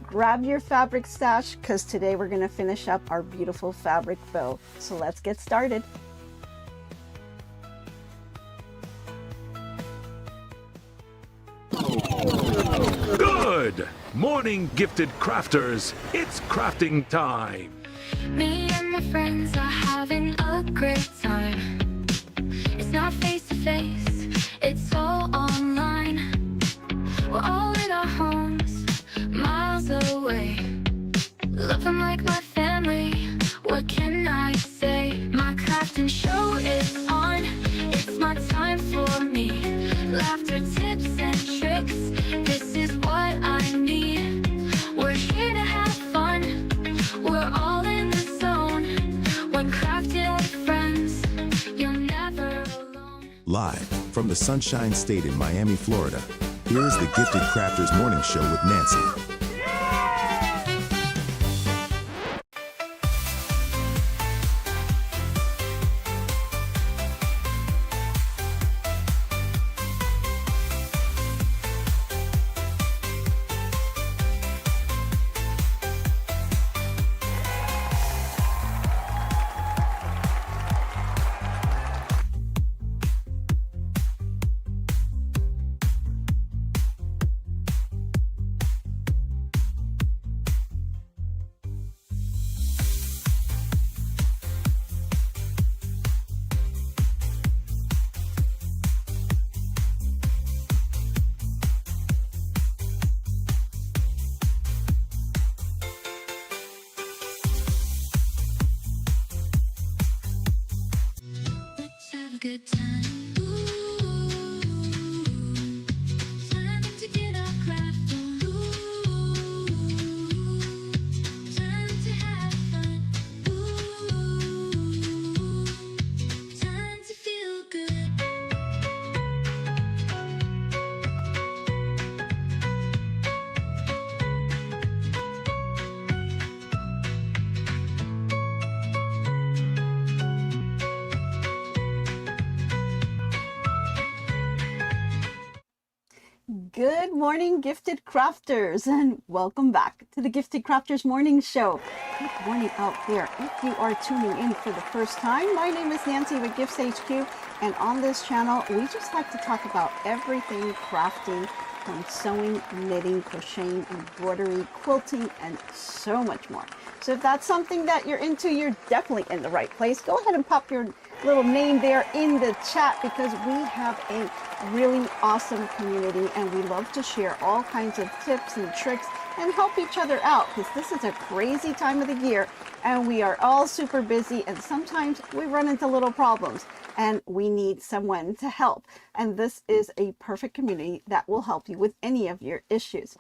grab your fabric stash because today we're going to finish up our beautiful fabric bow. So let's get started. Good morning, gifted crafters. It's crafting time. Me and my friends are having a great time. It's not face to face, it's all online. We're all in our homes, miles away. Love them like my family, what can I say? My crafting show is on, it's my time for me. Laughter, tips and tricks, this is what I need. We're here to have fun, we're all in the zone. When crafting with friends, you're never alone. Live from the Sunshine State in Miami, Florida, here is the Gifted Crafters Morning Show with Nancy. Good time. Ooh, time to get our craft on. Ooh, time to have fun. Ooh, time to feel good. Good morning, gifted crafters, and welcome back to the Gifted Crafters Morning Show. Good morning out there. If you are tuning in for the first time, my name is Nancy with GiftsHQ, and on this channel, we just like to talk about everything crafting, from sewing, knitting, crocheting, embroidery, quilting, and so much more. So if that's something that you're into, you're definitely in the right place. Go ahead and pop your little name there in the chat because we have a really awesome community and we love to share all kinds of tips and tricks and help each other out because this is a crazy time of the year and we are all super busy and sometimes we run into little problems and we need someone to help. And this is a perfect community that will help you with any of your issues.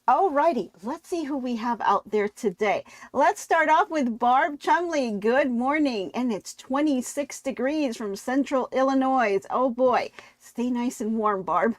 Alrighty, let's see who we have out there today. Let's start off with Barb Chumley. Good morning. And it's 26 degrees from Central Illinois. Oh boy, stay nice and warm, Barb.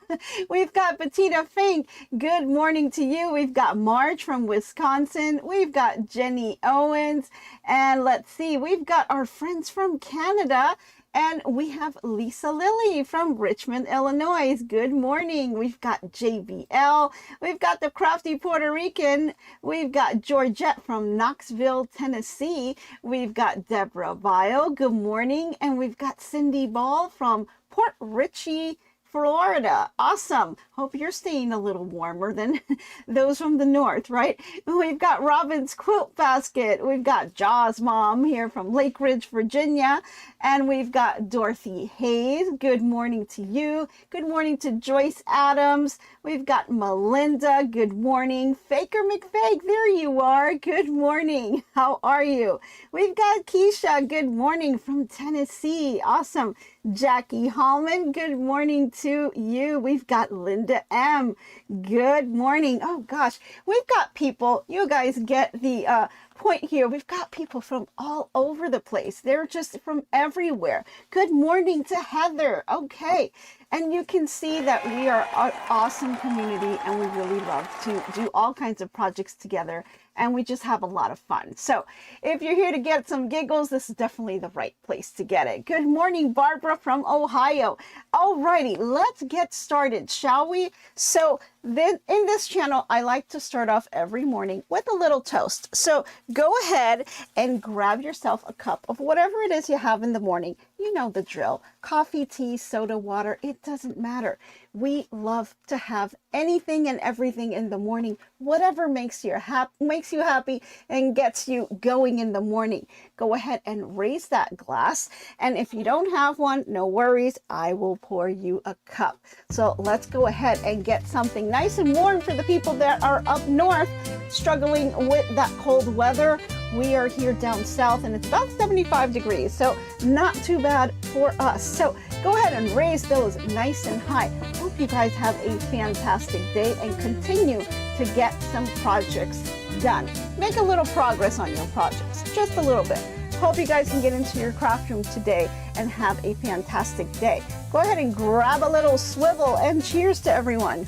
We've got Bettina Fink. Good morning to you. We've got Marge from Wisconsin. We've got Jenny Owens. And let's see, we've got our friends from Canada. And we have Lisa Lilly from Richmond, Illinois. Good morning. We've got JBL. We've got the Crafty Puerto Rican. We've got Georgette from Knoxville, Tennessee. We've got Deborah Bio. Good morning. And we've got Cindy Ball from Port Richey, Florida. Awesome. Hope you're staying a little warmer than those from the north, right? We've got Robin's Quilt Basket. We've got Jaws Mom here from Lake Ridge, Virginia. And we've got Dorothy Hayes. Good morning to you. Good morning to Joyce Adams. We've got Melinda. Good morning. Faker McFake. There you are. Good morning. How are you? We've got Keisha. Good morning from Tennessee. Awesome. Jackie Hallman. Good morning to you. We've got Linda M. Good morning. Oh gosh, we've got people. You guys get the point here, we've got people from all over the place. They're just from everywhere. Good morning to Heather. Okay. And you can see that we are an awesome community and we really love to do all kinds of projects together, and we just have a lot of fun. So if you're here to get some giggles, this is definitely the right place to get it. Good morning, Barbara from Ohio. Alrighty, let's get started, shall we? So then in this channel, I like to start off every morning with a little toast. So go ahead and grab yourself a cup of whatever it is you have in the morning. You know the drill. Coffee, tea, soda, water, it doesn't matter. We love to have anything and everything in the morning, whatever makes you happy and gets you going in the morning. Go ahead and raise that glass. And if you don't have one, no worries, I will pour you a cup. So let's go ahead and get something nice and warm for the people that are up north struggling with that cold weather. We are here down south and it's about 75 degrees, so not too bad for us. So go ahead and raise those nice and high. Hope you guys have a fantastic day and continue to get some projects done. Make a little progress on your projects, just a little bit. Hope you guys can get into your craft room today and have a fantastic day. Go ahead and grab a little swivel and cheers to everyone.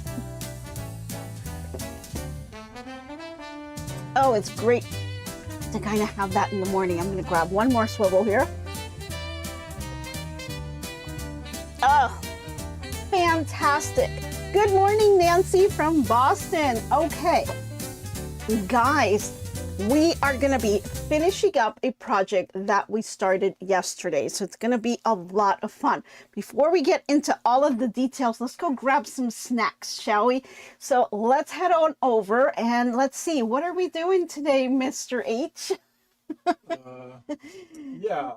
Oh, it's great to kind of have that in the morning. I'm going to grab one more swivel here. Oh, fantastic. Good morning, Nancy from Boston. Okay, guys, we are going to be finishing up a project that we started yesterday. So it's going to be a lot of fun. Before we get into all of the details, let's go grab some snacks, shall we? So let's head on over and let's see. What are we doing today, Mr. H? Yeah.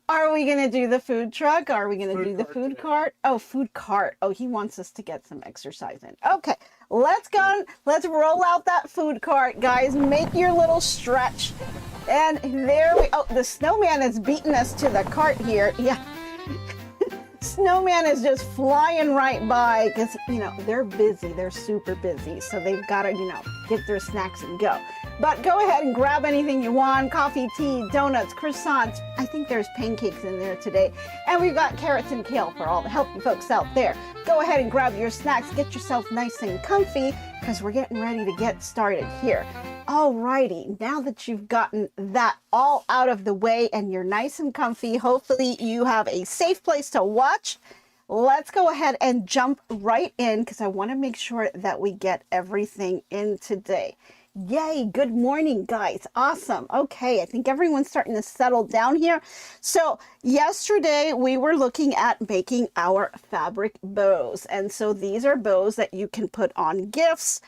Are we going to do the food truck? Are we going to do the food today. cart? Oh, food cart. Oh, he wants us to get some exercise in. Okay, let's go. Let's roll out that food cart, guys. Make your little stretch. And there we, oh, the snowman is beating us to the cart here. Yeah. Snowman is just flying right by because, you know, they're busy. They're super busy. So they've got to, you know, get their snacks and go. But go ahead and grab anything you want. Coffee, tea, donuts, croissants. I think there's pancakes in there today. And we've got carrots and kale for all the healthy folks out there. Go ahead and grab your snacks. Get yourself nice and comfy because we're getting ready to get started here. Alrighty, now that you've gotten that all out of the way and you're nice and comfy, hopefully you have a safe place to watch. Let's go ahead and jump right in because I want to make sure that we get everything in today. Yay, good morning, guys. Awesome. Okay, I think everyone's starting to settle down here. So yesterday we were looking at making our fabric bows. And so these are bows that you can put on gifts.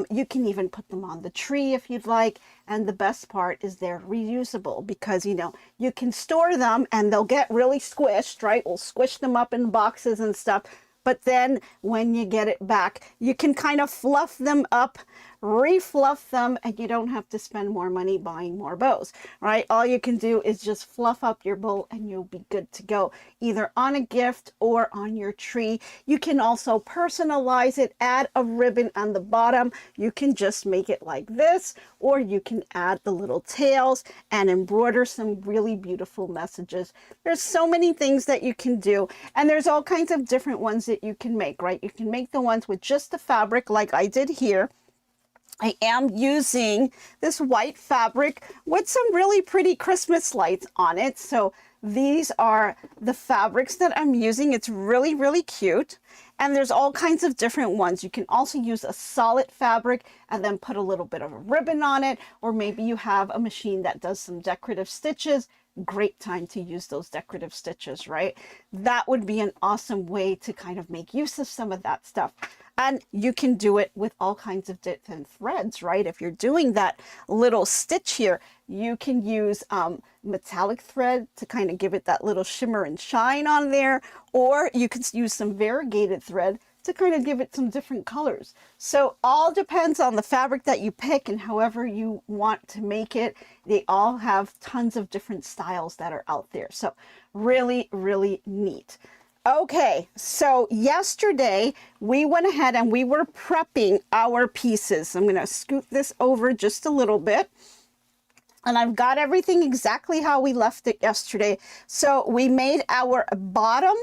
You can even put them on the tree if you'd like. And the best part is they're reusable because, you know, you can store them and they'll get really squished, right? We'll squish them up in boxes and stuff. But then when you get it back, you can kind of fluff them up, refluff them, and you don't have to spend more money buying more bows, right? All you can do is just fluff up your bow and you'll be good to go, either on a gift or on your tree. You can also personalize it, add a ribbon on the bottom. You can just make it like this, or you can add the little tails and embroider some really beautiful messages. There's so many things that you can do, and there's all kinds of different ones that you can make, right? You can make the ones with just the fabric like I did here. I am using this white fabric with some really pretty Christmas lights on it. So these are the fabrics that I'm using. It's really, really cute. And there's all kinds of different ones. You can also use a solid fabric and then put a little bit of a ribbon on it. Or maybe you have a machine that does some decorative stitches. Great time to use those decorative stitches, right? That would be an awesome way to kind of make use of some of that stuff. And you can do it with all kinds of different threads, right? If you're doing that little stitch here, you can use metallic thread to kind of give it that little shimmer and shine on there, or you can use some variegated thread to kind of give it some different colors. So all depends on the fabric that you pick and however you want to make it. They all have tons of different styles that are out there. So really, really neat. Okay, so yesterday we went ahead and we were prepping our pieces. I'm going to scoot this over just a little bit. And I've got everything exactly how we left it yesterday. So we made our bottom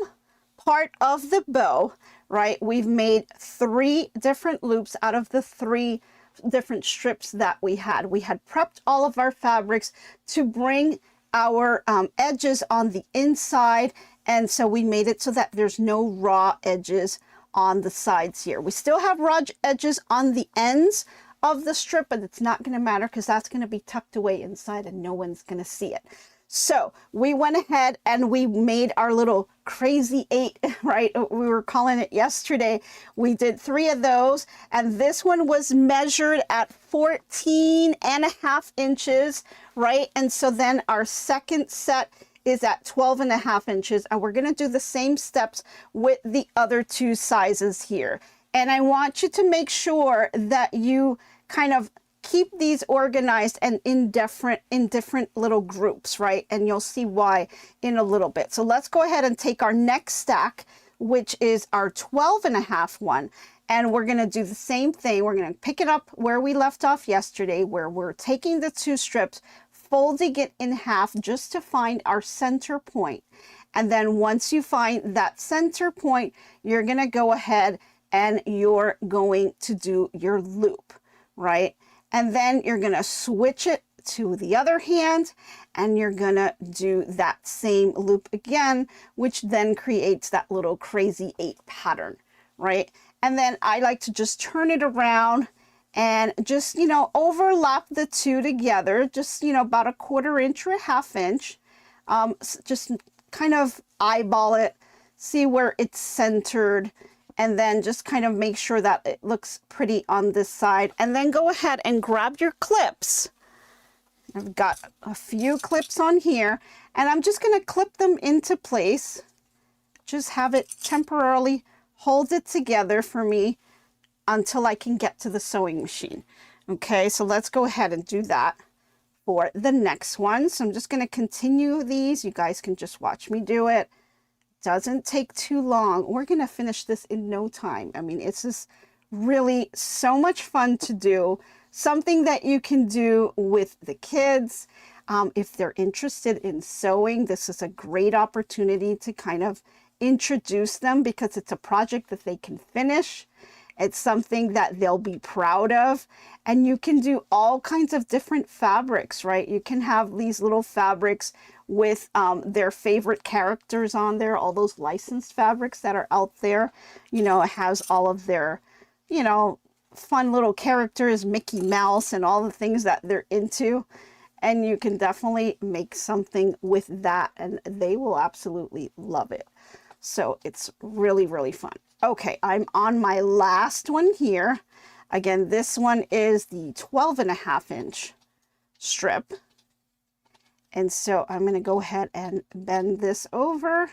part of the bow, right? We've made 3 different loops out of the 3 different strips that we had. We had prepped all of our fabrics to bring our edges on the inside. And so we made it so that there's no raw edges on the sides here. We still have raw edges on the ends of the strip, but it's not going to matter because that's going to be tucked away inside and no one's going to see it. So we went ahead and we made our little crazy 8, right? We were calling it yesterday. We did 3 of those, and this one was measured at 14.5 inches, right? And so then our second set is at 12.5 inches, and we're going to do the same steps with the other 2 sizes here. And I want you to make sure that you kind of keep these organized and in different little groups, right? And you'll see why in a little bit. So let's go ahead and take our next stack, which is our 12.5 one. And we're going to do the same thing. We're going to pick it up where we left off yesterday, where we're taking the 2 strips, folding it in half just to find our center point. And then once you find that center point, you're going to go ahead and you're going to do your loop, right? And then you're going to switch it to the other hand and you're going to do that same loop again, which then creates that little crazy 8 pattern, right? And then I like to just turn it around and just, you know, overlap the 2 together, just, you know, about 1/4 inch or 1/2 inch. Just kind of eyeball it, see where it's centered, and then just kind of make sure that it looks pretty on this side. And then go ahead and grab your clips. I've got a few clips on here, and I'm just going to clip them into place. Just have it temporarily hold it together for me until I can get to the sewing machine. Okay, so let's go ahead and do that for the next one. So I'm just going to continue these. You guys can just watch me do it. Doesn't take too long. We're going to finish this in no time. I mean, it's just really so much fun to do. Something that you can do with the kids. If they're interested in sewing, this is a great opportunity to kind of introduce them because it's a project that they can finish. It's something that they'll be proud of. And you can do all kinds of different fabrics, right? You can have these little fabrics with their favorite characters on there, all those licensed fabrics that are out there. You know, it has all of their, you know, fun little characters, Mickey Mouse and all the things that they're into. And you can definitely make something with that and they will absolutely love it. So it's really, really fun. Okay, I'm on my last one here. Again, this one is the 12.5 inch strip. And so I'm going to go ahead and bend this over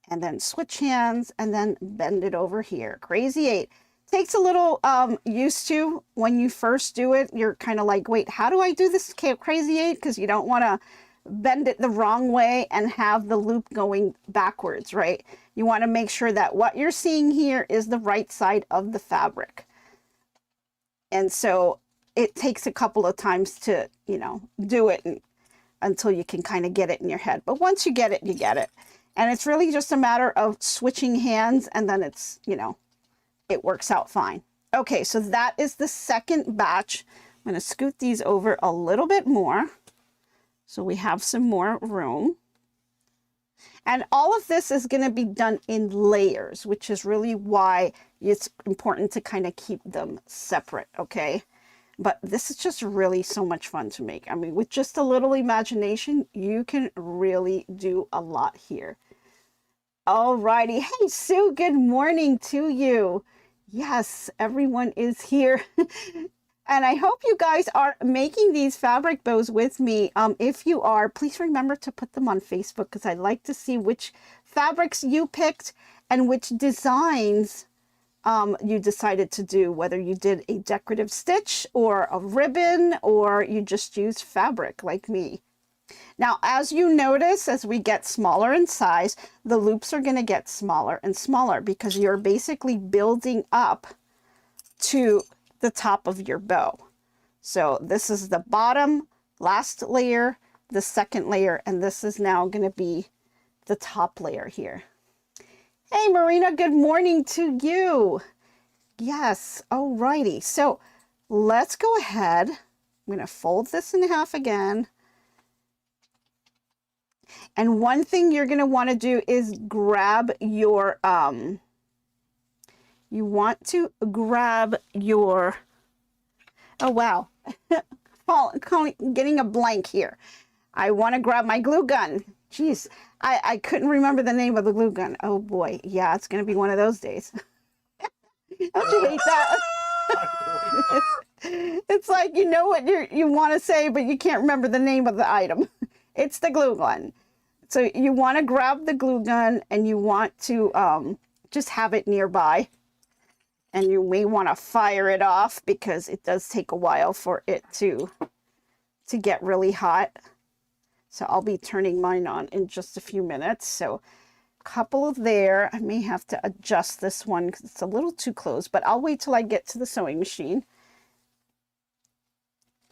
and then switch hands and then bend it over here. Crazy 8. Takes a little used to when you first do it. You're kind of like, wait, how do I do this crazy 8? Because you don't want to bend it the wrong way and have the loop going backwards, right? You want to make sure that what you're seeing here is the right side of the fabric. And so it takes a couple of times to, you know, do it until you can kind of get it in your head. But once you get it, you get it. And it's really just a matter of switching hands and then it's, you know, it works out fine. Okay, so that is the second batch. I'm going to scoot these over a little bit more so we have some more room. And all of this is going to be done in layers, which is really why it's important to kind of keep them separate, okay? But this is just really so much fun to make. I mean, with just a little imagination, you can really do a lot here. Alrighty. Hey, Sue, good morning to you. Yes, everyone is here. And I hope you guys are making these fabric bows with me. If you are, please remember to put them on Facebook because I'd like to see which fabrics you picked and which designs you decided to do, whether you did a decorative stitch or a ribbon or you just used fabric like me. Now, as you notice, as we get smaller in size, the loops are going to get smaller and smaller because you're basically building up to the top of your bow. So this is the bottom, last layer, the second layer, and this is now going to be the top layer here. Hey, Marina, good morning to you. Yes, alrighty. So let's go ahead. I'm going to fold this in half again. And one thing you're going to want to do is grab your, you want to grab your, oh wow, getting a blank here. I want to grab my glue gun. Jeez, I couldn't remember the name of the glue gun. Oh boy, yeah, it's going to be one of those days. Don't you hate that? It's like, you know what you want to say, but you can't remember the name of the item. It's the glue gun. So you want to grab the glue gun and you want to just have it nearby. And you may want to fire it off because it does take a while for it to get really hot. So I'll be turning mine on in just a few minutes. So a couple there. I may have to adjust this one because it's a little too close, but I'll wait till I get to the sewing machine.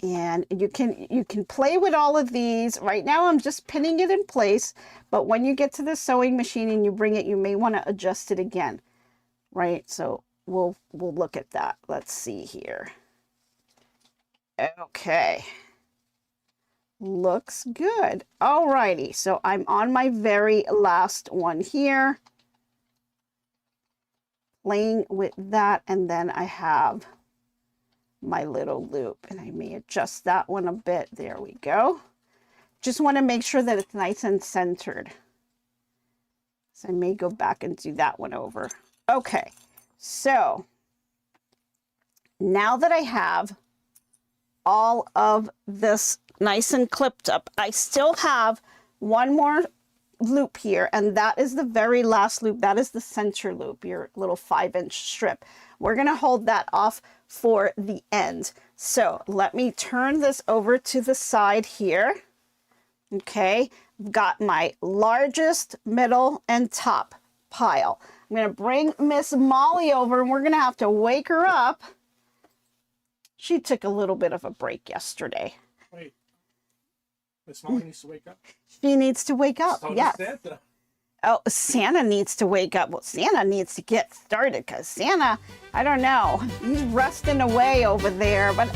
And you can play with all of these. Right now I'm just pinning it in place, but when you get to the sewing machine and you bring it, you may want to adjust it again, right? So we'll look at that. Let's see here. Okay, looks good. Alrighty, so I'm on my very last one here, playing with that, and then I have my little loop, and I may adjust that one a bit. There we go. Just want to make sure that it's nice and centered. So I may go back and do that one over. Okay, so now that I have all of this nice and clipped up, I still have one more loop here, and that is the very last loop. That is the center loop, your little 5-inch strip. We're going to hold that off for the end. So let me turn this over to the side here. Okay, I've got my largest, middle, and top pile. I'm going to bring Miss Molly over, and we're going to have to wake her up. She took a little bit of a break yesterday. Wait, Miss Molly needs to wake up? She needs to wake up, So yes. Santa. Oh, Santa needs to wake up. Well, Santa needs to get started because Santa, I don't know, he's resting away over there, but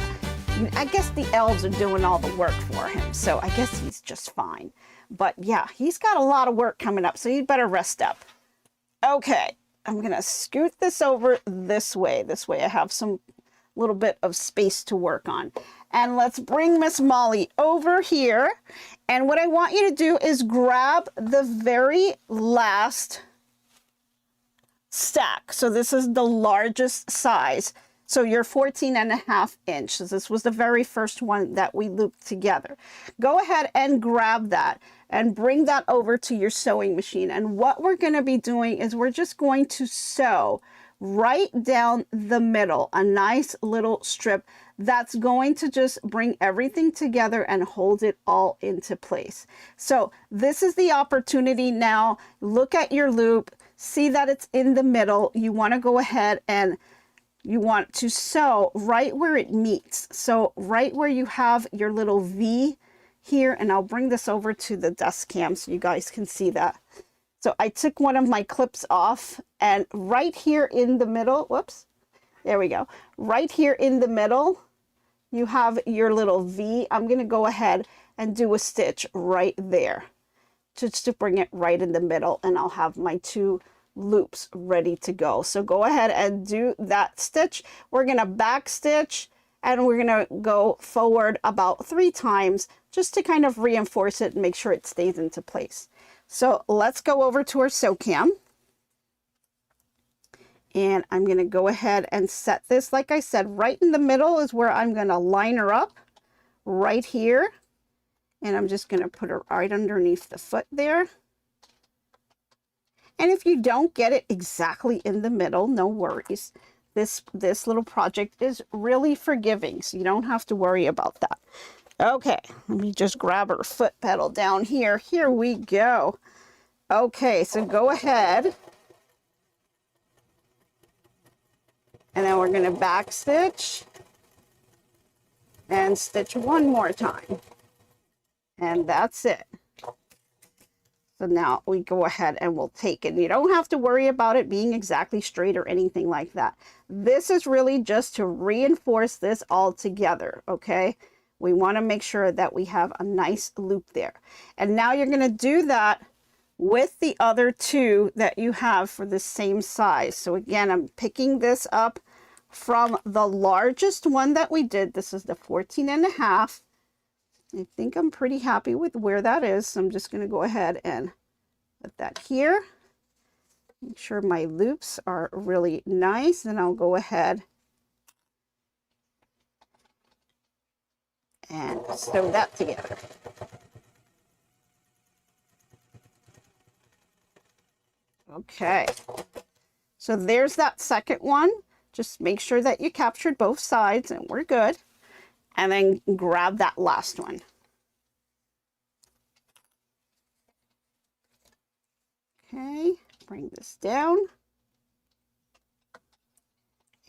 I guess the elves are doing all the work for him, so I guess he's just fine. But yeah, he's got a lot of work coming up, so he'd better rest up. Okay, I'm going to scoot this over this way. This way I have some little bit of space to work on. And let's bring Miss Molly over here. And what I want you to do is grab the very last stack. So this is the largest size. So you're 14.5 inches. This was the very first one that we looped together. Go ahead and grab that and bring that over to your sewing machine. And what we're going to be doing is we're just going to sew right down the middle, a nice little strip that's going to just bring everything together and hold it all into place. So this is the opportunity now. Look at your loop, see that it's in the middle. You want to go ahead and you want to sew right where it meets. So right where you have your little V here, and I'll bring this over to the desk cam so you guys can see that. So I took one of my clips off, and right here in the middle, whoops, there we go. Right here in the middle, you have your little V. I'm going to go ahead and do a stitch right there just to bring it right in the middle, and I'll have my 2 loops ready to go. So go ahead and do that stitch. We're going to back stitch, and we're going to go forward about 3 times just to kind of reinforce it and make sure it stays into place. So let's go over to our sew cam. And I'm going to go ahead and set this, like I said, right in the middle is where I'm going to line her up right here. And I'm just going to put her right underneath the foot there. And if you don't get it exactly in the middle, no worries. This little project is really forgiving, so you don't have to worry about that. Okay, let me just grab her foot pedal down here. Here we go. Okay, so go ahead. And then we're going to back stitch and stitch one more time. And that's it. So now we go ahead and we'll take it. You don't have to worry about it being exactly straight or anything like that. This is really just to reinforce this all together, okay? We want to make sure that we have a nice loop there. And now you're going to do that with the other two that you have for the same size. So again, I'm picking this up from the largest one that we did. This is the 14.5. I think I'm pretty happy with where that is. So I'm just going to go ahead and put that here. Make sure my loops are really nice. Then I'll go ahead and sew that together. Okay. So there's that second one. Just make sure that you captured both sides and we're good. And then grab that last one. Okay, bring this down.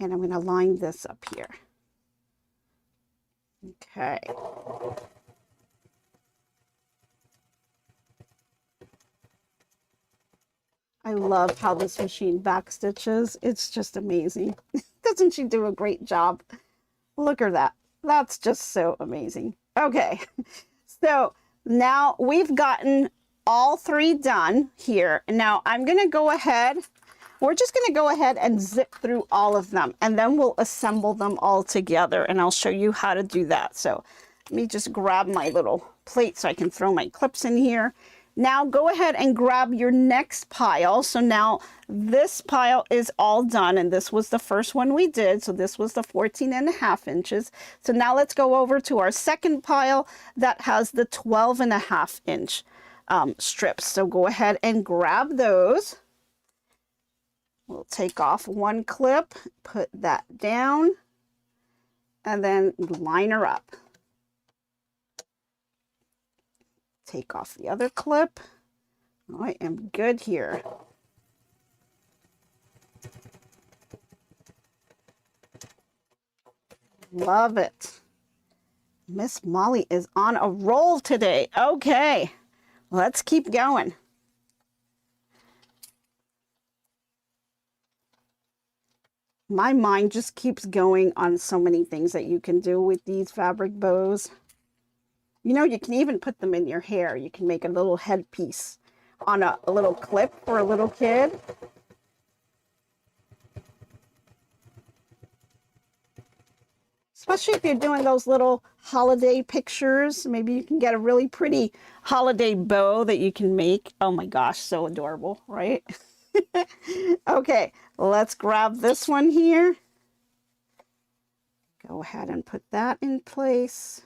And I'm going to line this up here. Okay. I love how this machine back stitches. It's just amazing. Doesn't she do a great job? Look at that. That's just so amazing. Okay, so now we've gotten all three done here. Now I'm going to go ahead. We're just going to go ahead and zip through all of them and then we'll assemble them all together and I'll show you how to do that. So let me just grab my little plate so I can throw my clips in here. Now go ahead and grab your next pile. So now this pile is all done and this was the first one we did. So this was the 14.5 inches. So now let's go over to our second pile that has the 12.5 inch strips. So go ahead and grab those. We'll take off one clip, put that down, and then line her up. Take off the other clip. I am good here. Love it. Miss Molly is on a roll today. Okay, let's keep going. My mind just keeps going on so many things that you can do with these fabric bows. You know, you can even put them in your hair. You can make a little headpiece on a little clip for a little kid. Especially if you're doing those little holiday pictures. Maybe you can get a really pretty holiday bow that you can make. Oh my gosh, so adorable, right? Okay, let's grab this one here. Go ahead and put that in place.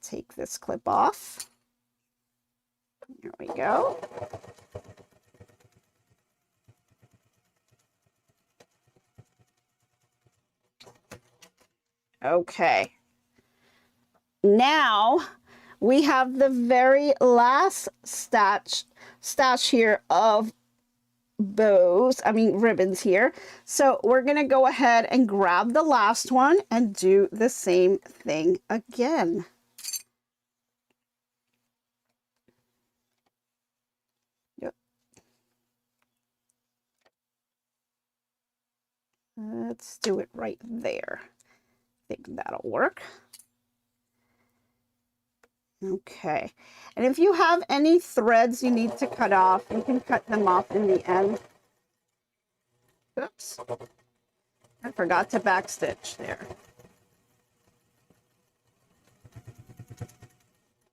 Take this clip off. There we go. Okay. Now we have the very last stash here of ribbons here. So we're going to go ahead and grab the last one and do the same thing again. Yep. Let's do it right there. I think that'll work. Okay, and if you have any threads you need to cut off, you can cut them off in the end. Oops, I forgot to backstitch there.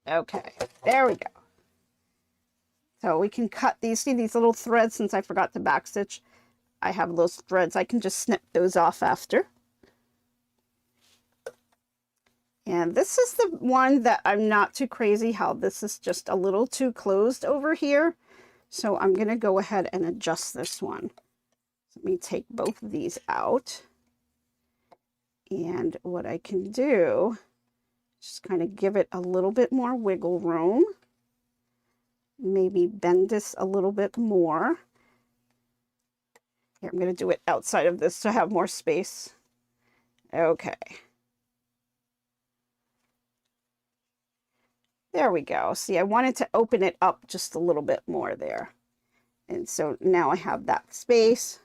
Okay, there we go. So we can cut these, see these little threads, since I forgot to backstitch. I have those threads, I can just snip those off after. And this is the one that I'm not too crazy how this is just a little too closed over here. So I'm going to go ahead and adjust this one. Let me take both of these out. And what I can do is Just kind of give it a little bit more wiggle room. Maybe bend this a little bit more. Here, I'm going to do it outside of this to have more space. Okay. There we go. See, I wanted to open it up just a little bit more there. And so now I have that space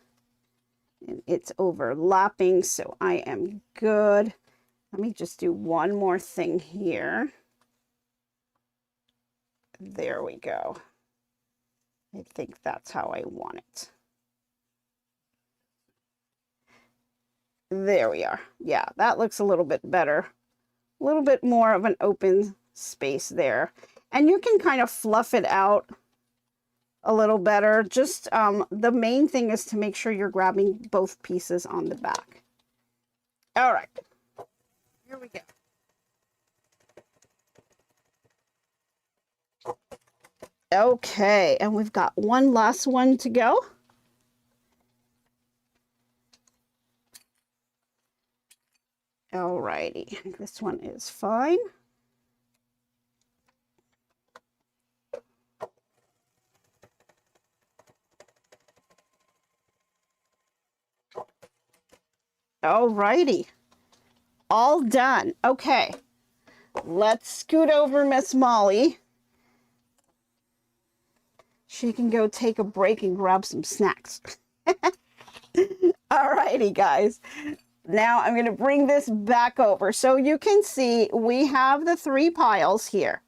and it's overlapping, so I am good. Let me just do one more thing here. There we go. I think that's how I want it. There we are. Yeah, that looks a little bit better. A little bit more of an open space there. And you can kind of fluff it out a little better. Just the main thing is to make sure you're grabbing both pieces on the back. All right. Here we go. Okay, and we've got one last one to go. Alrighty, this one is fine. Alrighty, all done. Okay, let's scoot over Miss Molly. She can go take a break and grab some snacks. Alrighty, guys. Now I'm going to bring this back over. So you can see we have the 3 piles here.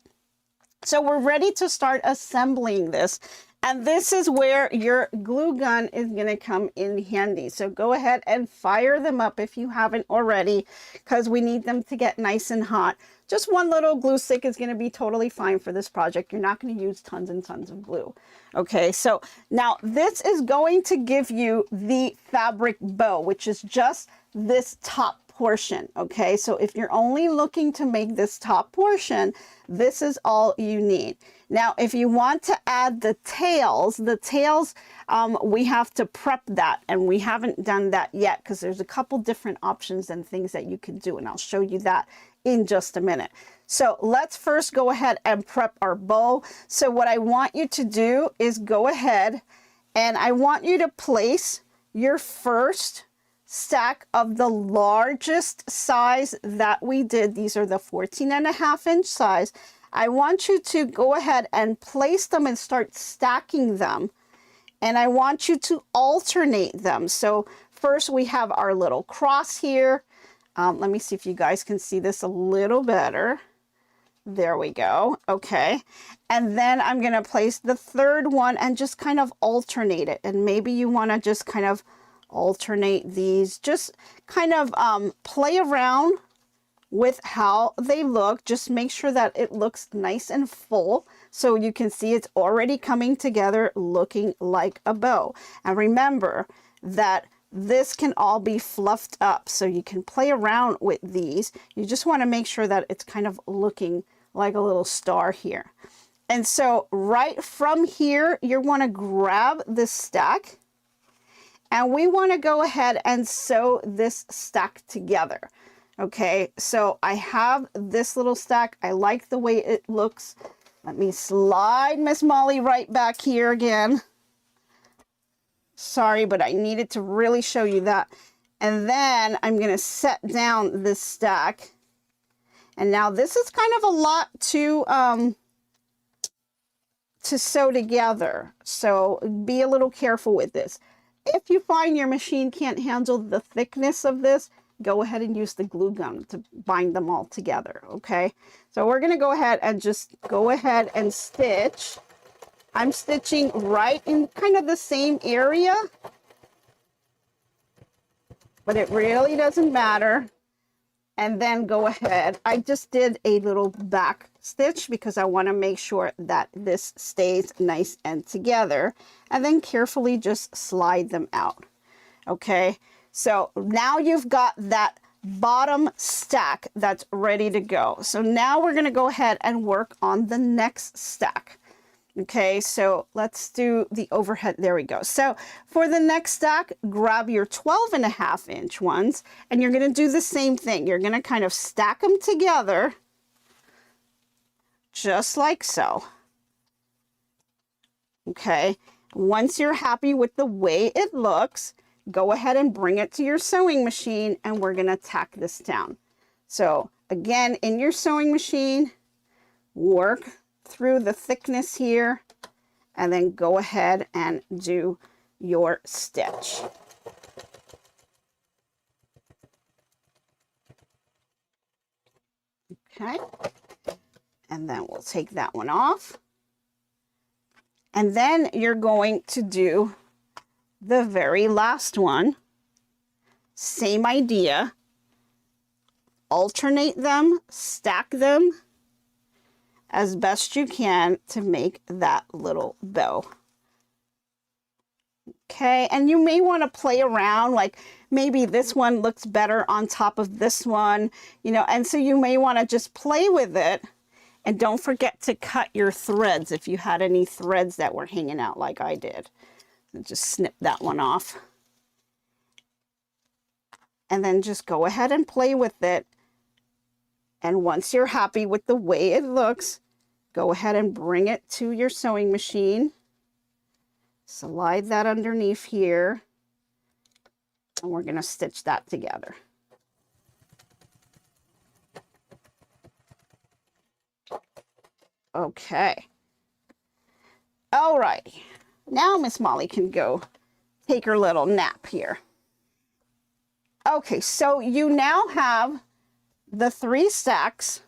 So we're ready to start assembling this. And this is where your glue gun is going to come in handy. So go ahead and fire them up if you haven't already, because we need them to get nice and hot. Just one little glue stick is going to be totally fine for this project. You're not going to use tons and tons of glue. Okay, so now this is going to give you the fabric bow, which is just this top portion. Okay, so if you're only looking to make this top portion, this is all you need. Now, if you want to add the tails, we have to prep that, and we haven't done that yet because there's a couple different options and things that you can do, and I'll show you that in just a minute. So let's first go ahead and prep our bow. So what I want you to do is go ahead and I want you to place your first stack of the largest size that we did. These are the 14.5-inch size. I want you to go ahead and place them and start stacking them. And I want you to alternate them. So first we have our little cross here. Let me see if you guys can see this a little better. There we go. Okay. And then I'm going to place the third one and just kind of alternate it. And maybe you want to just kind of alternate these. Just kind of play around with how they look. Just make sure that it looks nice and full so you can see it's already coming together looking like a bow. And remember that this can all be fluffed up, so you can play around with these. You just want to make sure that it's kind of looking like a little star here. And so right from here, you want to grab this stack and we want to go ahead and sew this stack together. Okay, so I have this little stack. I like the way it looks. Let me slide Miss Molly right back here again. Sorry, but I needed to really show you that. And then I'm going to set down this stack. And now this is kind of a lot to sew together. So be a little careful with this. If you find your machine can't handle the thickness of this, go ahead and use the glue gun to bind them all together. Okay, so we're going to go ahead and stitch. I'm stitching right in kind of the same area, but it really doesn't matter. And then go ahead. I just did a little back stitch because I want to make sure that this stays nice and together, and then carefully just slide them out. Okay, so now you've got that bottom stack that's ready to go. So now we're going to go ahead and work on the next stack. Okay, so let's do the overhead. There we go. So for the next stack, grab your 12.5-inch ones, and you're going to do the same thing. You're going to kind of stack them together. just like so. Okay, once you're happy with the way it looks, go ahead and bring it to your sewing machine, and we're going to tack this down. So again, in your sewing machine, work through the thickness here, and then go ahead and do your stitch. Okay, and then we'll take that one off. And then you're going to do the very last one. Same idea. Alternate them, stack them as best you can to make that little bow. Okay, and you may want to play around, like maybe this one looks better on top of this one, you know, and so you may want to just play with it. And don't forget to cut your threads if you had any threads that were hanging out like I did. And just snip that one off. And then just go ahead and play with it. And once you're happy with the way it looks, go ahead and bring it to your sewing machine. Slide that underneath here. And we're going to stitch that together. Okay. All right. Now Miss Molly can go take her little nap here. Okay, so you now have the 3 stacks,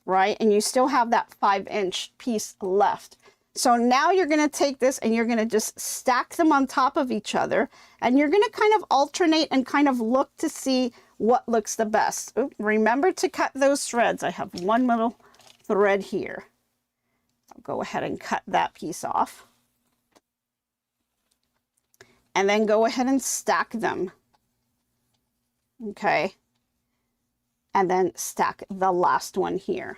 right? And you still have that 5-inch piece left. So now you're going to take this and you're going to just stack them on top of each other. And you're going to kind of alternate and kind of look to see what looks the best. Ooh, remember to cut those threads. I have one little thread here. I'll go ahead and cut that piece off. And then go ahead and stack them. Okay. And then stack the last one here.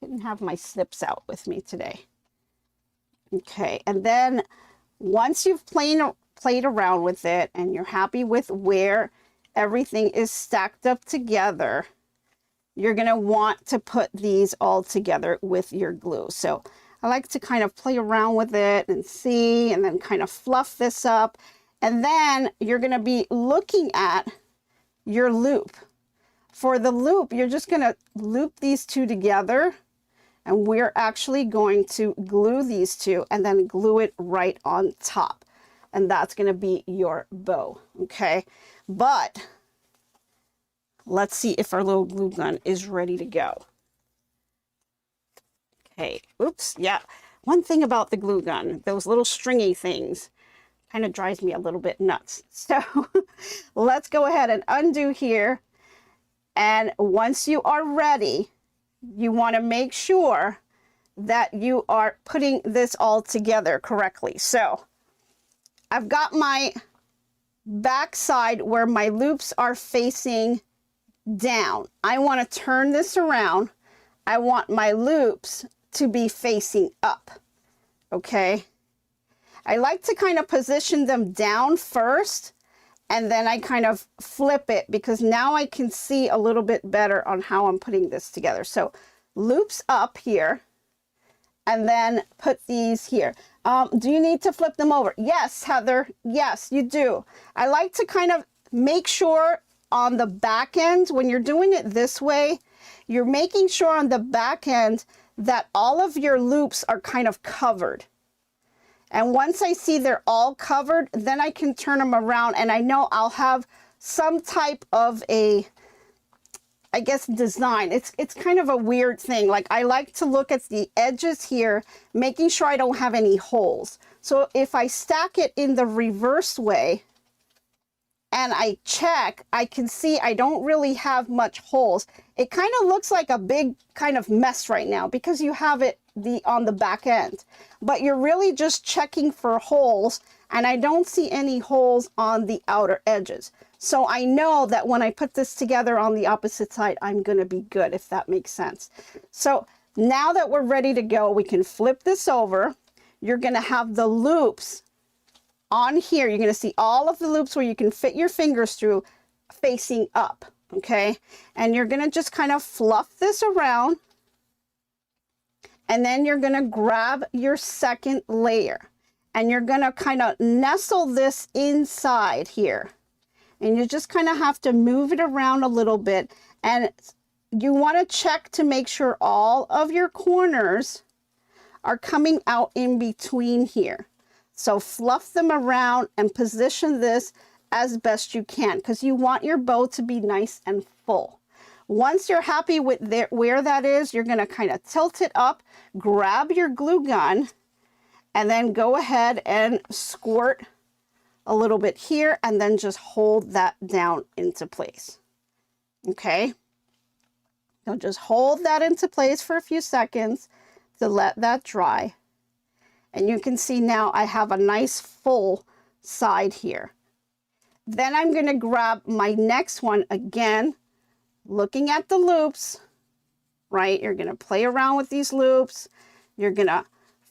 Didn't have my snips out with me today. Okay, and then once you've played around with it and you're happy with where everything is stacked up together, you're going to want to put these all together with your glue. So I like to kind of play around with it and see, and then kind of fluff this up. And then you're going to be looking at your loop. For the loop, you're just going to loop these two together, and we're actually going to glue these two and then glue it right on top. And that's going to be your bow, okay? But let's see if our little glue gun is ready to go. Okay, oops, yeah. One thing about the glue gun, those little stringy things, kind of drives me a little bit nuts. So let's go ahead and undo here. And once you are ready, you want to make sure that you are putting this all together correctly. So I've got my back side where my loops are facing down. I want to turn this around. I want my loops to be facing up. Okay. I like to kind of position them down first, and then I kind of flip it because now I can see a little bit better on how I'm putting this together. So loops up here, and then put these here. Do you need to flip them over? Yes, Heather. Yes, you do. I like to kind of make sure on the back end, when you're doing it this way, you're making sure on the back end that all of your loops are kind of covered. And once I see they're all covered, then I can turn them around, and I know I'll have some type of a, I guess, design. It's kind of a weird thing. Like, I like to look at the edges here, making sure I don't have any holes. So if I stack it in the reverse way and I check, I can see I don't really have much holes. It kind of looks like a big kind of mess right now because you have it on the back end, but you're really just checking for holes, and I don't see any holes on the outer edges. So I know that when I put this together on the opposite side, I'm going to be good, if that makes sense. So now that we're ready to go, we can flip this over. You're going to have the loops on here, you're going to see all of the loops where you can fit your fingers through facing up, okay? And you're going to just kind of fluff this around, and then you're going to grab your second layer, and you're going to kind of nestle this inside here. And you just kind of have to move it around a little bit, and you want to check to make sure all of your corners are coming out in between here. So fluff them around and position this as best you can, because you want your bow to be nice and full. Once you're happy with where that is, you're going to kind of tilt it up, grab your glue gun, and then go ahead and squirt a little bit here, and then just hold that down into place. Okay, so just hold that into place for a few seconds to let that dry. And you can see now I have a nice full side here. Then I'm going to grab my next one again, looking at the loops, right? You're going to play around with these loops. You're going to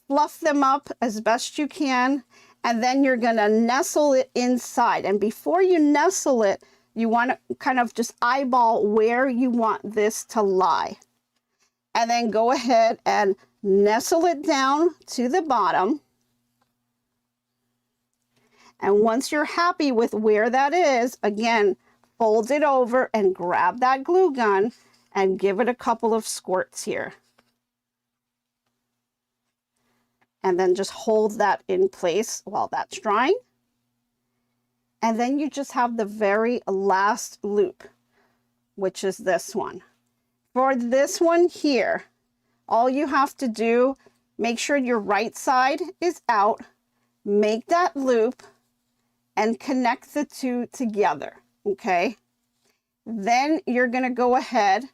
fluff them up as best you can. And then you're going to nestle it inside. And before you nestle it, you want to kind of just eyeball where you want this to lie. And then go ahead and nestle it down to the bottom. And once you're happy with where that is, again, fold it over and grab that glue gun and give it a couple of squirts here. And then just hold that in place while that's drying. And then you just have the very last loop, which is this one. For this one here, all you have to do, make sure your right side is out, make that loop, and connect the two together, okay? Then you're gonna go ahead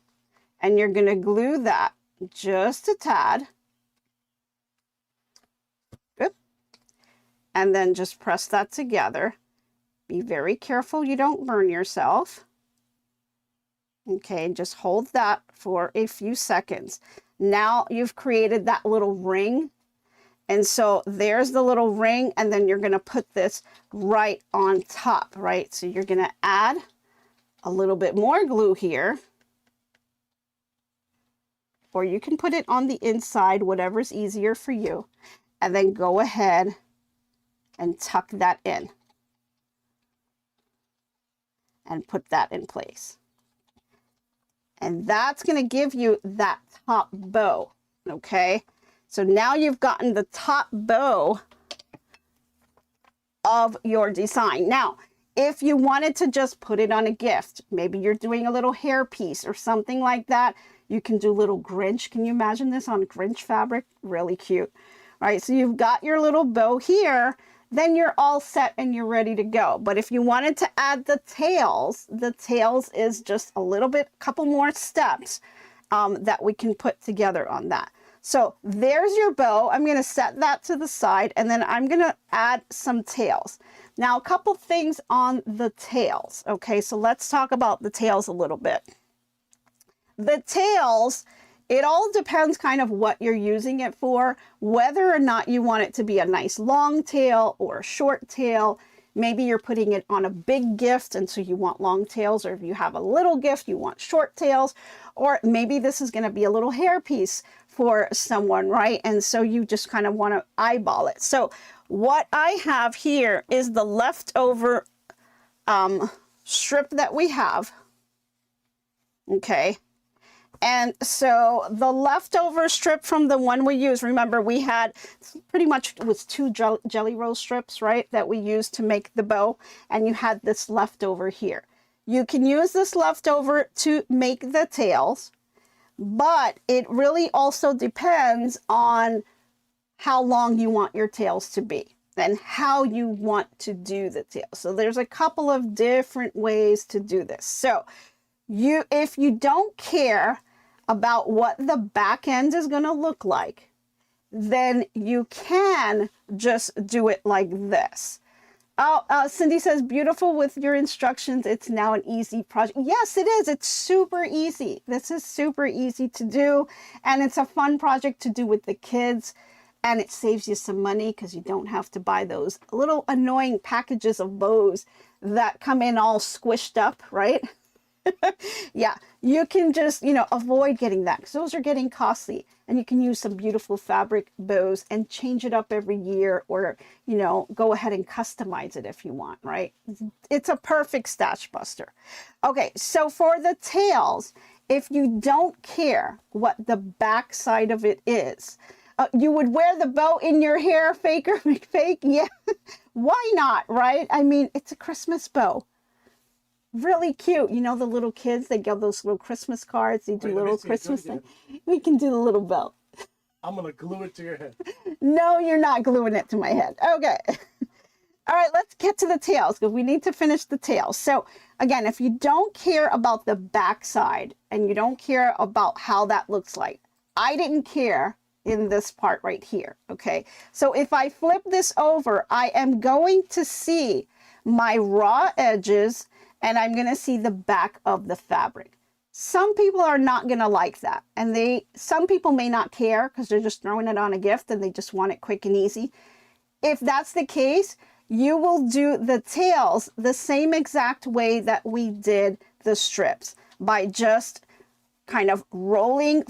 and you're gonna glue that just a tad. And then just press that together. Be very careful you don't burn yourself. Okay, just hold that for a few seconds. Now you've created that little ring. And so there's the little ring, and then you're going to put this right on top, right? So you're going to add a little bit more glue here. Or you can put it on the inside, whatever's easier for you. And then go ahead and tuck that in and put that in place. And that's going to give you that top bow, okay? So now you've gotten the top bow of your design. Now, if you wanted to just put it on a gift, maybe you're doing a little hair piece or something like that, you can do little Grinch. Can you imagine this on Grinch fabric? Really cute. All right, so you've got your little bow here. Then you're all set and you're ready to go. But if you wanted to add the tails is just a little bit, couple more steps that we can put together on that. So there's your bow. I'm going to set that to the side, and then I'm going to add some tails. Now, a couple things on the tails. Okay, so let's talk about the tails a little bit. The tails, it all depends kind of what you're using it for, whether or not you want it to be a nice long tail or a short tail. Maybe you're putting it on a big gift and so you want long tails, or if you have a little gift, you want short tails, or maybe this is going to be a little hair piece for someone, right? And so you just kind of want to eyeball it. So what I have here is the leftover strip that we have. Okay. And so the leftover strip from the one we used, remember we had pretty much, it was 2 jelly roll strips, right, that we used to make the bow, and you had this leftover here. You can use this leftover to make the tails, but it really also depends on how long you want your tails to be and how you want to do the tails. So there's a couple of different ways to do this. So if you don't care about what the back end is going to look like, then you can just do it like this. Oh, Cindy says, beautiful with your instructions. It's now an easy project. Yes, it is. It's super easy. This is super easy to do, and it's a fun project to do with the kids. and it saves you some money because you don't have to buy those little annoying packages of bows that come in all squished up, right? Yeah, you can just, you know, avoid getting that because those are getting costly, and you can use some beautiful fabric bows and change it up every year, or, you know, go ahead and customize it if you want, right? It's a perfect stash buster. Okay, so for the tails, if you don't care what the back side of it is, you would wear the bow in your hair, Faker McFake? Yeah, why not, right? I mean, it's a Christmas bow. Really cute. You know, the little kids, they give those little Christmas cards. They do little Christmas things. We can do the little bell. I'm going to glue it to your head. No, you're not gluing it to my head. Okay. All right, let's get to the tails because we need to finish the tails. So again, if you don't care about the back side and you don't care about how that looks like, I didn't care in this part right here. Okay. So if I flip this over, I am going to see my raw edges, and I'm going to see the back of the fabric. Some people are not going to like that. And some people may not care because they're just throwing it on a gift and they just want it quick and easy. If that's the case, you will do the tails the same exact way that we did the strips, by just kind of folding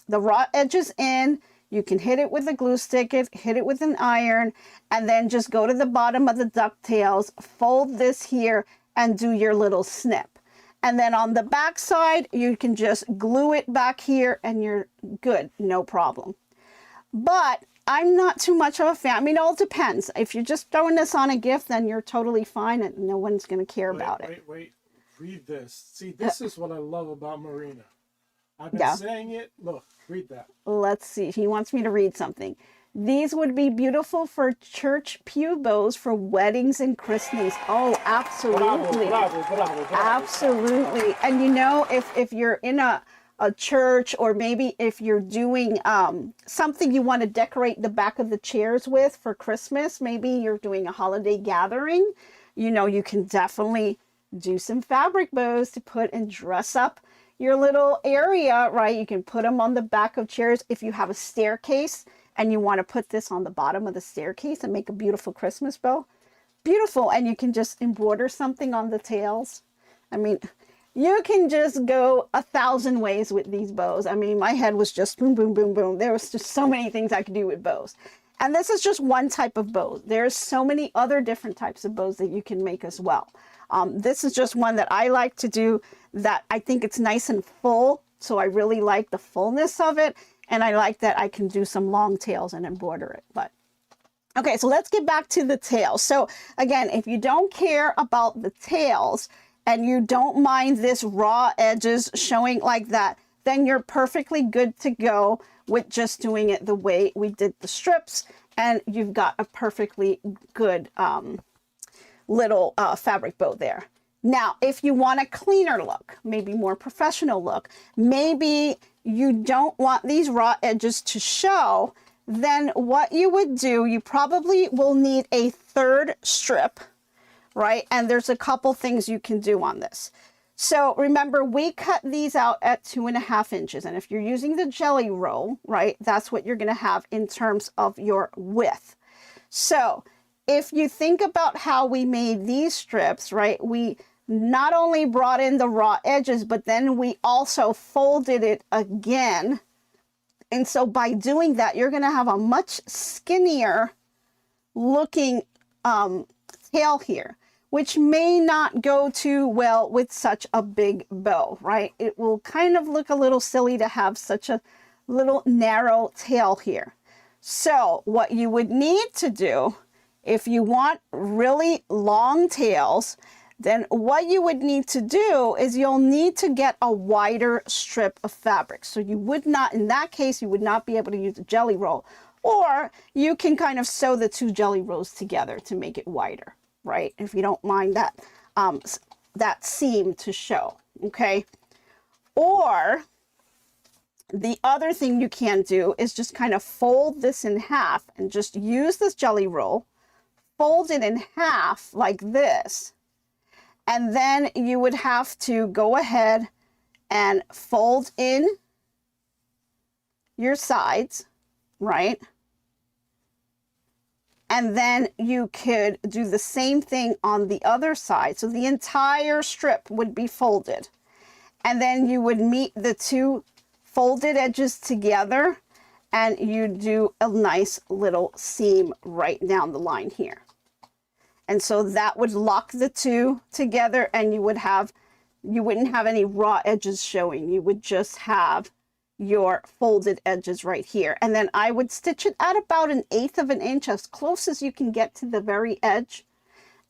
the raw edges in. You can hit it with a glue stick, hit it with an iron, and then just go to the bottom of the ducktails, fold this here, and do your little snip. And then on the back side, you can just glue it back here and you're good, no problem. But I'm not too much of a fan. I mean, it all depends. If you're just throwing this on a gift, then you're totally fine and no one's going to care about it. Wait. Read this. See, this is what I love about Marina. I've been saying it. Look, read that. Let's see. He wants me to read something. These would be beautiful for church pew bows for weddings and christenings. Oh, absolutely. Bravo. Absolutely. And you know, if you're in a church, or maybe if you're doing something you want to decorate the back of the chairs with for Christmas, maybe you're doing a holiday gathering, you know, you can definitely do some fabric bows to put and dress up your little area, right? You can put them on the back of chairs. If you have a staircase and you want to put this on the bottom of the staircase and make a beautiful Christmas bow, beautiful. And you can just embroider something on the tails. I mean, you can just go 1,000 ways with these bows. I mean, my head was just boom, boom, boom, boom. There was just so many things I could do with bows. And this is just one type of bow. There's so many other different types of bows that you can make as well. This is just one that I like to do, that I think it's nice and full. So I really like the fullness of it. And I like that I can do some long tails and embroider it. But okay, so let's get back to the tails. So again, if you don't care about the tails and you don't mind this raw edges showing like that, then you're perfectly good to go with just doing it the way we did the strips. And you've got a perfectly good little fabric bow there. Now, if you want a cleaner look, maybe more professional look, maybe you don't want these raw edges to show, then what you would do, you probably will need a third strip, right? And there's a couple things you can do on this. So remember, we cut these out at 2.5 inches. And if you're using the jelly roll, right, that's what you're going to have in terms of your width. So if you think about how we made these strips, right, we not only brought in the raw edges, but then we also folded it again. And so by doing that, you're going to have a much skinnier looking tail here, which may not go too well with such a big bow, right? It will kind of look a little silly to have such a little narrow tail here. So what you would need to do, if you want really long tails, then what you would need to do is you'll need to get a wider strip of fabric. So you would not, in that case, you would not be able to use a jelly roll, or you can kind of sew the two jelly rolls together to make it wider, right? If you don't mind that, that seam to show, okay? Or the other thing you can do is just kind of fold this in half and just use this jelly roll, fold it in half like this, and then you would have to go ahead and fold in your sides, right? And then you could do the same thing on the other side. So the entire strip would be folded. And then you would meet the two folded edges together and you do a nice little seam right down the line here. And so that would lock the two together, and you wouldn't have any raw edges showing. You would just have your folded edges right here. And then I would stitch it at about 1/8 of an inch, as close as you can get to the very edge.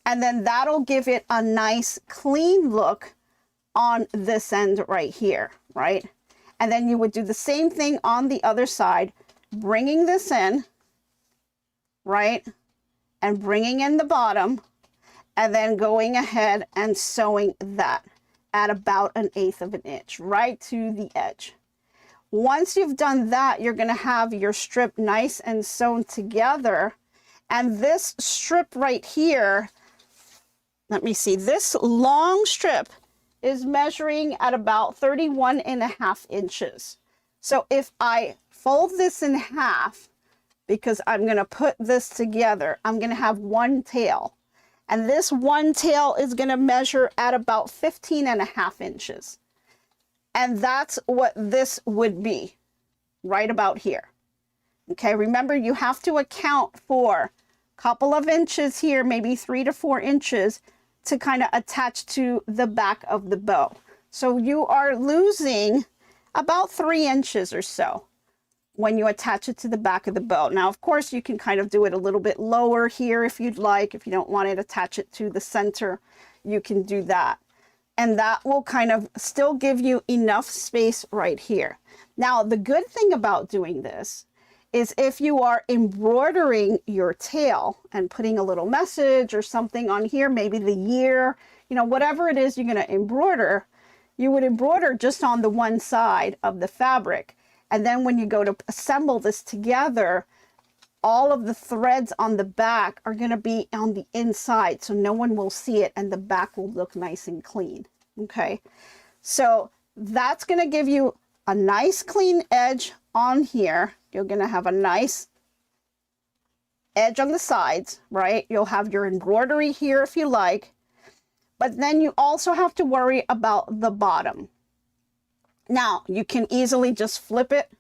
And then that'll give it a nice clean look on this end right here, right? And then you would do the same thing on the other side, bringing this in, right? And bringing in the bottom, and then going ahead and sewing that at about 1/8 of an inch, right to the edge. Once you've done that, you're going to have your strip nice and sewn together. And this strip right here, let me see, this long strip is measuring at about 31.5 inches. So if I fold this in half, because I'm going to put this together, I'm going to have one tail. And this one tail is going to measure at about 15.5 inches. And that's what this would be, right about here. Okay, remember you have to account for a couple of inches here, maybe 3 to 4 inches to kind of attach to the back of the bow. So you are losing about 3 inches or so when you attach it to the back of the bow. Now, of course, you can kind of do it a little bit lower here if you'd like. If you don't want to attach it to the center, you can do that. And that will kind of still give you enough space right here. Now, the good thing about doing this is if you are embroidering your tail and putting a little message or something on here, maybe the year, you know, whatever it is you're going to embroider, you would embroider just on the one side of the fabric. And then when you go to assemble this together, all of the threads on the back are going to be on the inside, so no one will see it, and the back will look nice and clean. Okay, so that's going to give you a nice clean edge on here. You're going to have a nice edge on the sides, right? You'll have your embroidery here if you like, but then you also have to worry about the bottom. Now, you can easily just flip it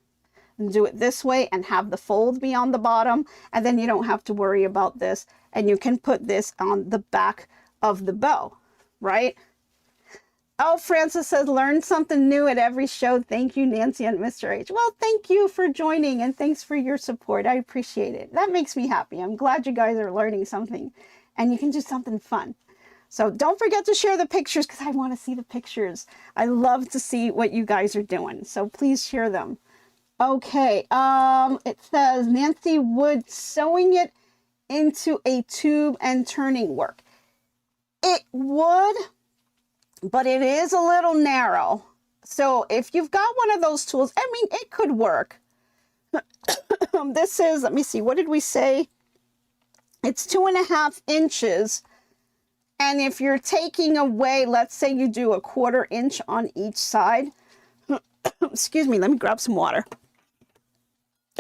and do it this way and have the fold be on the bottom, and then you don't have to worry about this, and you can put this on the back of the bow, right? Oh, Francis says, learn something new at every show. Thank you, Nancy and Mr. H. Well, thank you for joining, and thanks for your support. I appreciate it. That makes me happy. I'm glad you guys are learning something, and you can do something fun. So don't forget to share the pictures, because I want to see the pictures. I love to see what you guys are doing, so please share them. Okay, it says Nancy Wood sewing it into a tube and turning work. It would, but it is a little narrow. So if you've got one of those tools, I mean, it could work. This is, let me see, what did we say? It's 2.5 inches. And if you're taking away, let's say you do 1/4 inch on each side. Excuse me, let me grab some water.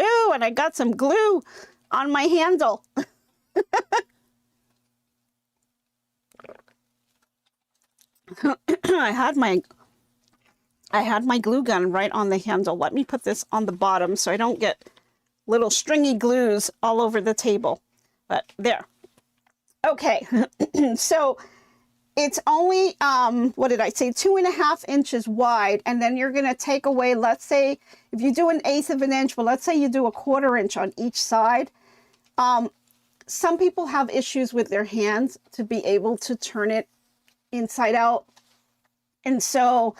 Ooh, and I got some glue on my handle. I had my glue gun right on the handle. Let me put this on the bottom so I don't get little stringy glues all over the table. But there. Okay, so it's only, what did I say, 2.5 inches wide, and then you're going to take away, let's say, if you do 1/8 of an inch, well, let's say you do 1/4 inch on each side. Some people have issues with their hands to be able to turn it inside out, and so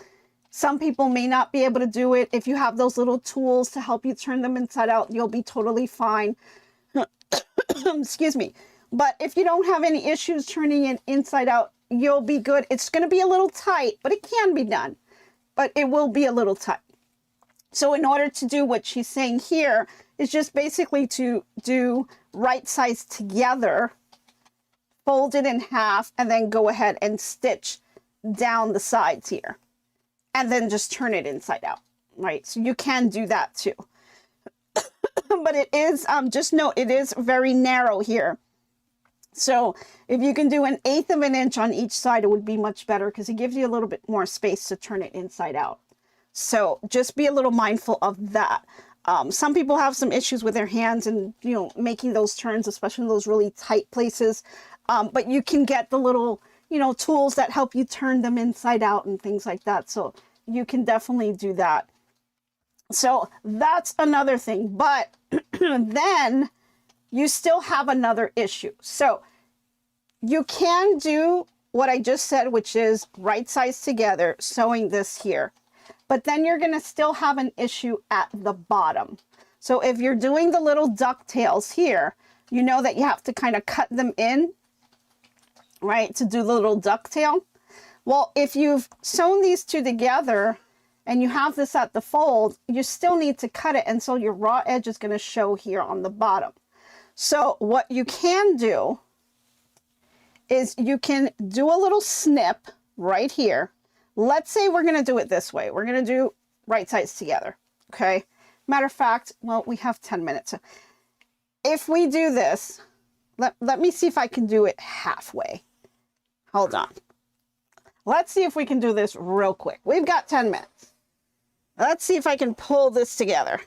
some people may not be able to do it. If you have those little tools to help you turn them inside out, you'll be totally fine. Excuse me. But if you don't have any issues turning it inside out, you'll be good. It's going to be a little tight, but it can be done. But it will be a little tight. So in order to do what she's saying here, is just basically to do right sides together, fold it in half, and then go ahead and stitch down the sides here. And then just turn it inside out, right? So you can do that too. but it is, just note, it is very narrow here. So if you can do 1/8 of an inch on each side, it would be much better because it gives you a little bit more space to turn it inside out. So just be a little mindful of that. Some people have some issues with their hands and, you know, making those turns, especially in those really tight places. But you can get the little, you know, tools that help you turn them inside out and things like that. So you can definitely do that. So that's another thing. But then you still have another issue. So you can do what I just said, which is right sides together, sewing this here. But then you're going to still have an issue at the bottom. So if you're doing the little ducktails here, you know that you have to kind of cut them in, right, to do the little ducktail. Well, if you've sewn these two together and you have this at the fold, you still need to cut it. And so your raw edge is going to show here on the bottom. So what you can do is you can do a little snip right here. Let's say we're going to do it this way. We're going to do right sides together. Okay. Matter of fact, well, we have 10 minutes. If we do this, let me see if I can do it halfway. Hold on. Let's see if we can do this real quick. We've got 10 minutes. Let's see if I can pull this together.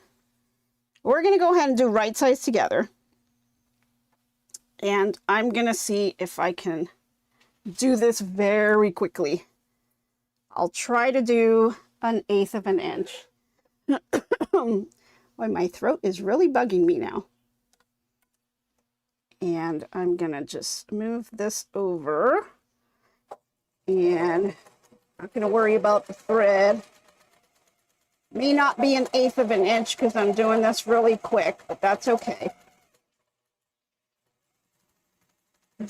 We're going to go ahead and do right sides together. And I'm going to see if I can do this very quickly. I'll try to do 1/8 of an inch. Boy, my throat is really bugging me now. And I'm going to just move this over. And I'm not going to worry about the thread. May not be 1/8 of an inch because I'm doing this really quick, but that's okay.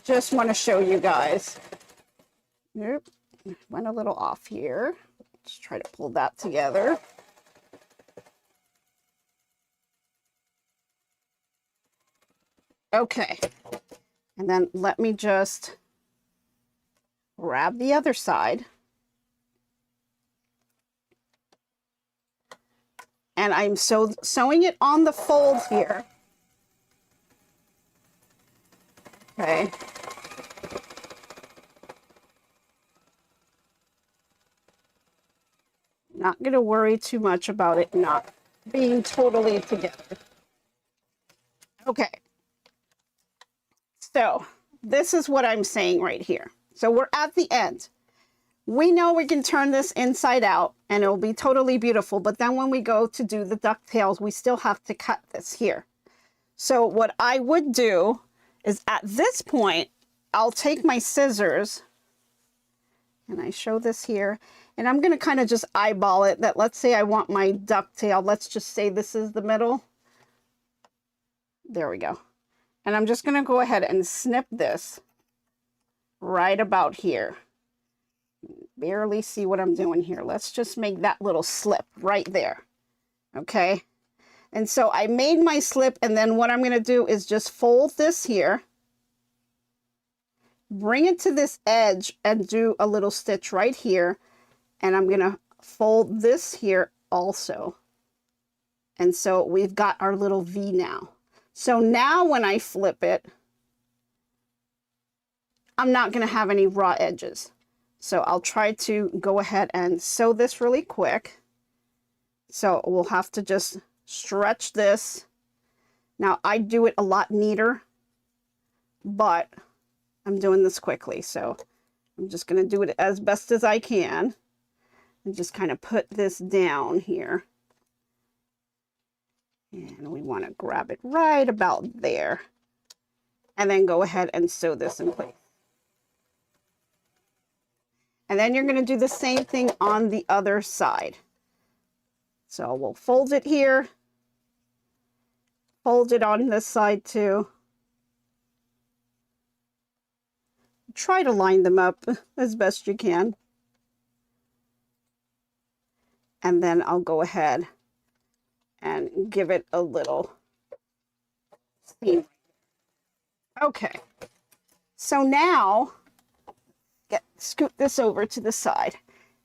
Just want to show you guys. Nope. Went a little off here. Let's try to pull that together. Okay. And then let me just grab the other side. And I'm sewing it on the fold here. Okay. Not going to worry too much about it not being totally together. Okay. So this is what I'm saying right here. So we're at the end. We know we can turn this inside out and it'll be totally beautiful. But then when we go to do the ducktails, we still have to cut this here. So what I would do is at this point, I'll take my scissors and I show this here. And I'm going to kind of just eyeball it that, let's say I want my ducktail. Let's just say this is the middle. There we go. And I'm just going to go ahead and snip this right about here. Barely see what I'm doing here. Let's just make that little slip right there. Okay. And so I made my slip, and then what I'm going to do is just fold this here. Bring it to this edge and do a little stitch right here. And I'm going to fold this here also. And so we've got our little V now. So now when I flip it, I'm not going to have any raw edges. So I'll try to go ahead and sew this really quick. So we'll have to just stretch this. Now I do it a lot neater, but I'm doing this quickly. So I'm just going to do it as best as I can. And just kind of put this down here. And we want to grab it right about there. And then go ahead and sew this in place. And then you're going to do the same thing on the other side. So we'll fold it here. Fold it on this side too. Try to line them up as best you can. And then I'll go ahead and give it a little seam. Okay. So now, scoot this over to the side.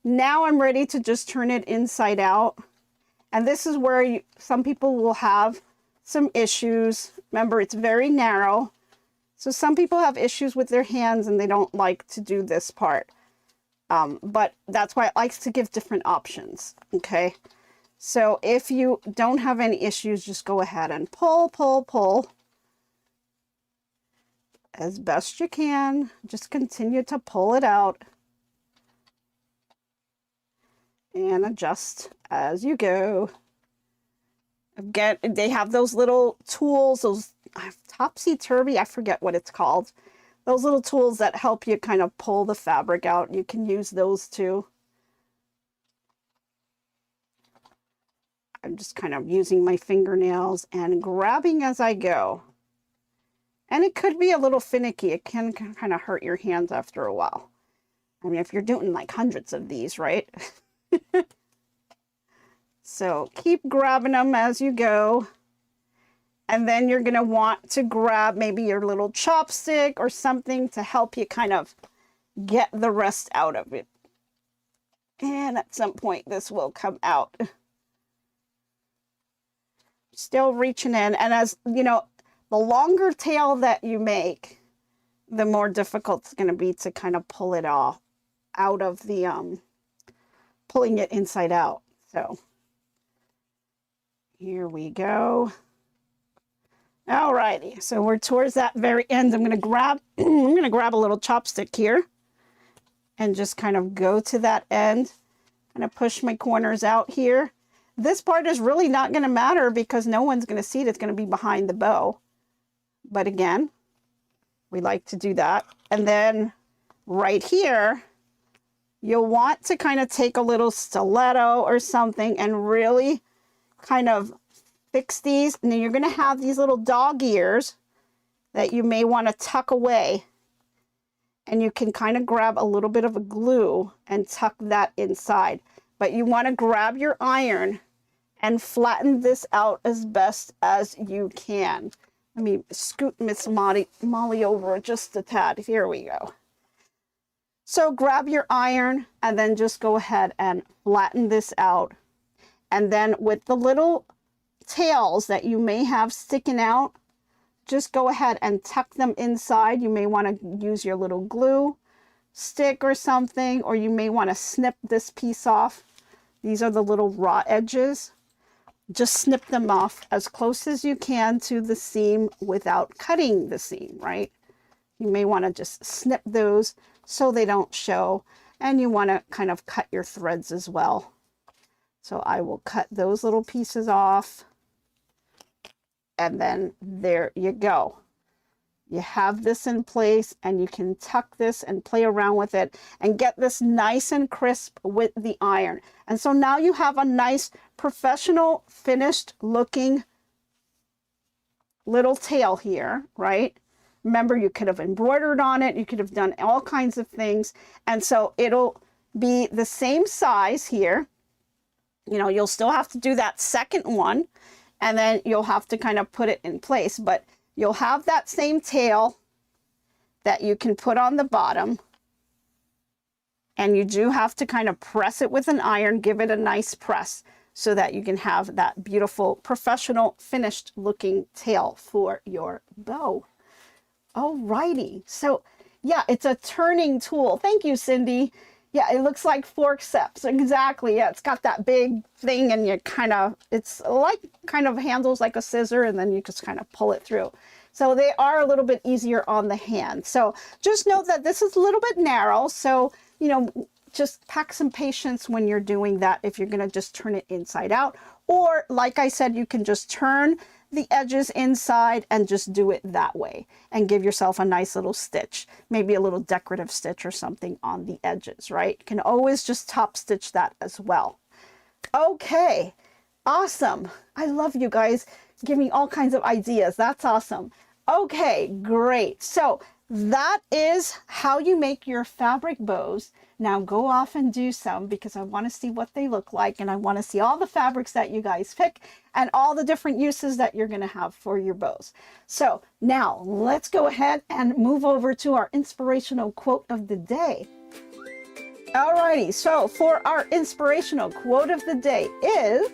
Now I'm ready to just turn it inside out. And this is where some people will have some issues. Remember, it's very narrow. So some people have issues with their hands and they don't like to do this part. But that's why it likes to give different options, okay? So if you don't have any issues, just go ahead and pull, pull, pull as best you can. Just continue to pull it out and adjust as you go. Again, they have those little tools, those topsy-turvy, I forget what it's called. Those little tools that help you kind of pull the fabric out. You can use those too. I'm just kind of using my fingernails and grabbing as I go. And it could be a little finicky. It can kind of hurt your hands after a while. I mean, if you're doing like hundreds of these, right? So keep grabbing them as you go. And then you're going to want to grab maybe your little chopstick or something to help you kind of get the rest out of it. And at some point this will come out. Still reaching in. And as you know, the longer tail that you make, the more difficult it's going to be to kind of pull it off out of the, pulling it inside out. So here we go. Alrighty, so we're towards that very end. I'm gonna grab a little chopstick here and just kind of go to that end. Kind of push my corners out here. This part is really not gonna matter because no one's gonna see it. It's gonna be behind the bow. But again, we like to do that. And then right here, you'll want to kind of take a little stiletto or something and really kind of fix these. And then you're going to have these little dog ears that you may want to tuck away. And you can kind of grab a little bit of a glue and tuck that inside. But you want to grab your iron and flatten this out as best as you can. Let me scoot Miss Molly over just a tad. Here we go. So grab your iron and then just go ahead and flatten this out. And then with the little tails that you may have sticking out, just go ahead and tuck them inside. You may want to use your little glue stick or something, or you may want to snip this piece off. These are the little raw edges. Just snip them off as close as you can to the seam without cutting the seam, right? You may want to just snip those so they don't show, and you want to kind of cut your threads as well. So I will cut those little pieces off. And then there you go. You have this in place and you can tuck this and play around with it and get this nice and crisp with the iron. And so now you have a nice professional finished looking little tail here, right? Remember, you could have embroidered on it. You could have done all kinds of things. And so it'll be the same size here. You know, you'll still have to do that second one, and then you'll have to kind of put it in place, but you'll have that same tail that you can put on the bottom, and you do have to kind of press it with an iron, give it a nice press so that you can have that beautiful professional finished looking tail for your bow. Alrighty, so yeah, it's a turning tool. Thank you, Cindy. Yeah, it looks like forceps. Exactly. Yeah, it's got that big thing and you kind of, it's like kind of handles like a scissor and then you just kind of pull it through. So they are a little bit easier on the hand. So just note that this is a little bit narrow. So, you know, just pack some patience when you're doing that if you're going to just turn it inside out. Or like I said, you can just turn the edges inside and just do it that way and give yourself a nice little stitch, maybe a little decorative stitch or something on the edges, right? You can always just top stitch that as well. Okay, awesome. I love you guys giving me all kinds of ideas. That's awesome. Okay, great. So that is how you make your fabric bows. Now go off and do some because I want to see what they look like and I want to see all the fabrics that you guys pick and all the different uses that you're going to have for your bows. So now let's go ahead and move over to our inspirational quote of the day. Alrighty, so for our inspirational quote of the day is,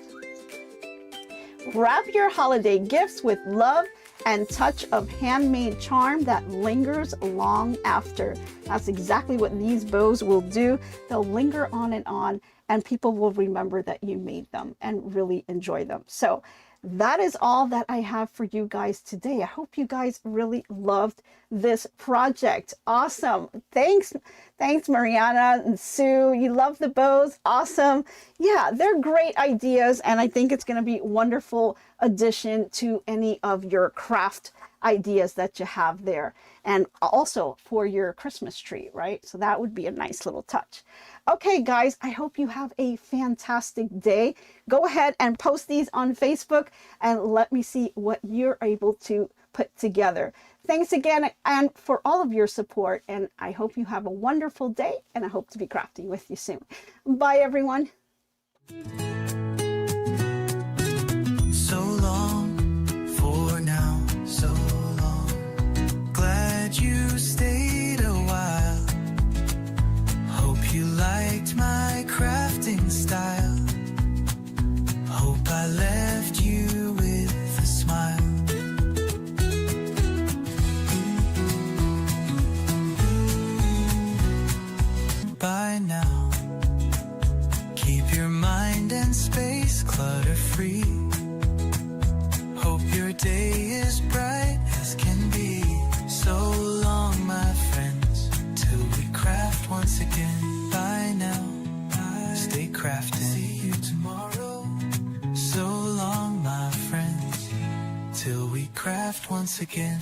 Wrap your holiday gifts with love and touch of handmade charm that lingers long after. That's exactly what these bows will do. They'll linger on, and people will remember that you made them and really enjoy them. So that is all that I have for you guys today. I hope you guys really loved this project. Awesome. Thanks, Mariana and Sue. You love the bows. Awesome. Yeah, they're great ideas, and I think it's going to be a wonderful addition to any of your craft ideas that you have there, and also for your Christmas tree, right? So that would be a nice little touch. Okay, guys, I hope you have a fantastic day. Go ahead and post these on Facebook and let me see what you're able to put together. Thanks again and for all of your support, and I hope you have a wonderful day, and I hope to be crafting with you soon. Bye, everyone. So long for now, so long. Glad you stayed a while. Hope you liked my crafting style. Hope I left you with a smile. By now, keep your mind and space clutter-free. Hope your day is bright as can be. So long, my friends, till we craft once again. Bye now, stay crafting. See you tomorrow. So long, my friends, till we craft once again.